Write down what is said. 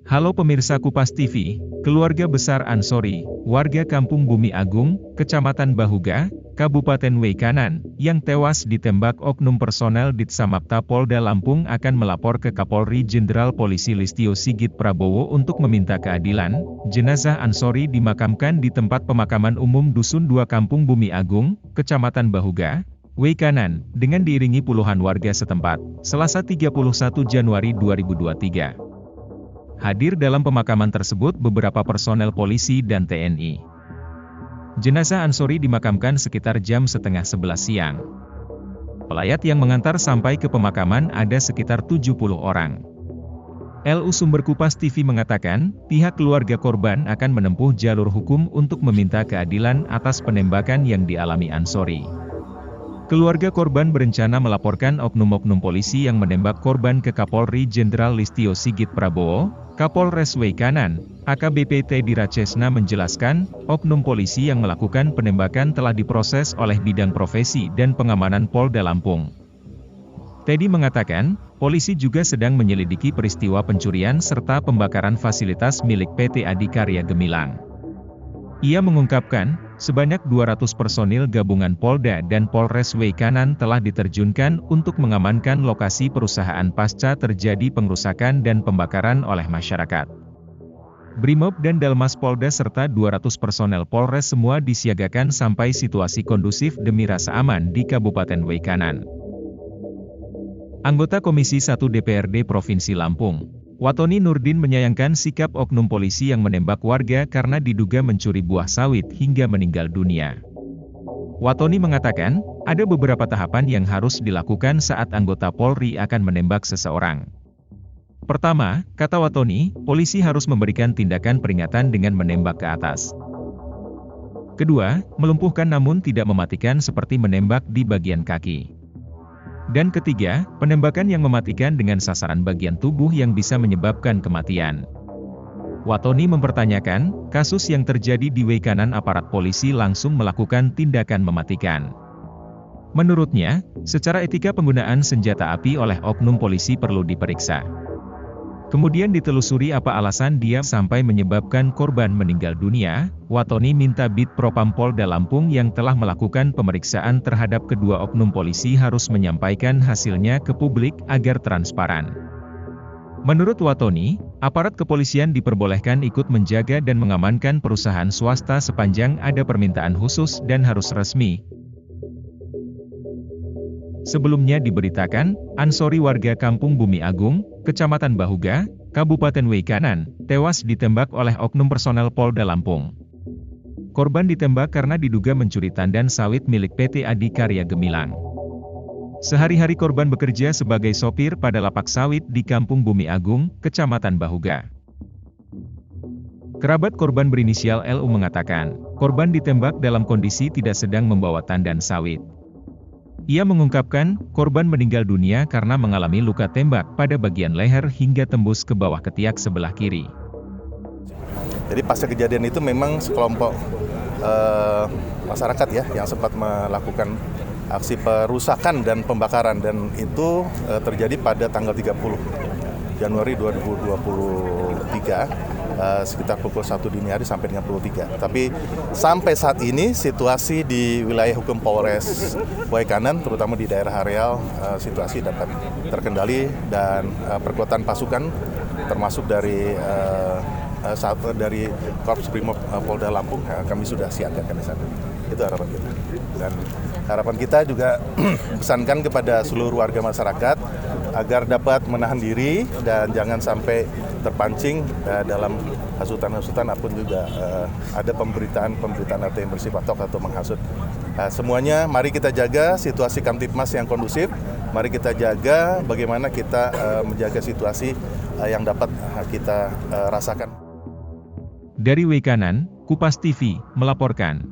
Halo pemirsa Kupas TV, keluarga besar Ansori, warga Kampung Bumi Agung, Kecamatan Bahuga, Kabupaten Weikanan, yang tewas ditembak oknum personel Ditsamapta Polda Lampung akan melapor ke Kapolri Jenderal Polisi Listio Sigit Prabowo untuk meminta keadilan. Jenazah Ansori dimakamkan di tempat pemakaman umum Dusun 2 Kampung Bumi Agung, Kecamatan Bahuga, Weikanan, dengan diiringi puluhan warga setempat, Selasa 31 Januari 2023. Hadir dalam pemakaman tersebut beberapa personel polisi dan TNI. Jenazah Ansori dimakamkan sekitar jam setengah 11 siang. Pelayat yang mengantar sampai ke pemakaman ada sekitar 70 orang. LU Sumber Kupas TV mengatakan, pihak keluarga korban akan menempuh jalur hukum untuk meminta keadilan atas penembakan yang dialami Ansori. Keluarga korban berencana melaporkan oknum-oknum polisi yang menembak korban ke Kapolri Jenderal Listio Sigit Prabowo. Kapolres Weikanan, AKBP Teddy Rachesna menjelaskan, oknum polisi yang melakukan penembakan telah diproses oleh Bidang Profesi dan Pengamanan Polda Lampung. Teddy mengatakan, polisi juga sedang menyelidiki peristiwa pencurian serta pembakaran fasilitas milik PT Adikarya Gemilang. Ia mengungkapkan, sebanyak 200 personil gabungan Polda dan Polres Weikanan telah diterjunkan untuk mengamankan lokasi perusahaan pasca terjadi pengrusakan dan pembakaran oleh masyarakat. Brimob dan Dalmas Polda serta 200 personel Polres semua disiagakan sampai situasi kondusif demi rasa aman di Kabupaten Weikanan. Anggota Komisi 1 DPRD Provinsi Lampung, Watoni Nurdin menyayangkan sikap oknum polisi yang menembak warga karena diduga mencuri buah sawit hingga meninggal dunia. Watoni mengatakan, ada beberapa tahapan yang harus dilakukan saat anggota Polri akan menembak seseorang. Pertama, kata Watoni, polisi harus memberikan tindakan peringatan dengan menembak ke atas. Kedua, melumpuhkan namun tidak mematikan seperti menembak di bagian kaki. Dan ketiga, penembakan yang mematikan dengan sasaran bagian tubuh yang bisa menyebabkan kematian. Watoni mempertanyakan, kasus yang terjadi di Weikanan aparat polisi langsung melakukan tindakan mematikan. Menurutnya, secara etika penggunaan senjata api oleh oknum polisi perlu diperiksa. Kemudian ditelusuri apa alasan dia sampai menyebabkan korban meninggal dunia. Watoni minta Bid Propam Polda Lampung yang telah melakukan pemeriksaan terhadap kedua oknum polisi harus menyampaikan hasilnya ke publik agar transparan. Menurut Watoni, aparat kepolisian diperbolehkan ikut menjaga dan mengamankan perusahaan swasta sepanjang ada permintaan khusus dan harus resmi. Sebelumnya diberitakan, Ansori warga Kampung Bumi Agung, Kecamatan Bahuga, Kabupaten Weikanan, tewas ditembak oleh oknum personel Polda Lampung. Korban ditembak karena diduga mencuri tandan sawit milik PT Adikarya Gemilang. Sehari-hari korban bekerja sebagai sopir pada lapak sawit di Kampung Bumi Agung, Kecamatan Bahuga. Kerabat korban berinisial LU mengatakan, korban ditembak dalam kondisi tidak sedang membawa tandan sawit. Ia mengungkapkan, korban meninggal dunia karena mengalami luka tembak pada bagian leher hingga tembus ke bawah ketiak sebelah kiri. Jadi pasca kejadian itu memang sekelompok masyarakat ya yang sempat melakukan aksi perusakan dan pembakaran, dan itu terjadi pada tanggal 30 Januari 2023. Sekitar pukul 1 dini hari sampai dengan pukul 3. Tapi sampai saat ini situasi di wilayah hukum Polres Weikanan, terutama di daerah areal, situasi dapat terkendali dan perkuatan pasukan termasuk dari Korps Brimob Polda Lampung kami sudah siagakan di sana. Itu harapan kita. Dan harapan kita juga pesankan kepada seluruh warga masyarakat agar dapat menahan diri dan jangan sampai terpancing dalam hasutan-hasutan ataupun juga ada pemberitaan atau yang bersifat hoax atau menghasut. Semuanya mari kita jaga situasi Kamtipmas yang kondusif, mari kita jaga bagaimana kita menjaga situasi yang dapat kita rasakan. Dari Weikanan, Kupas TV melaporkan.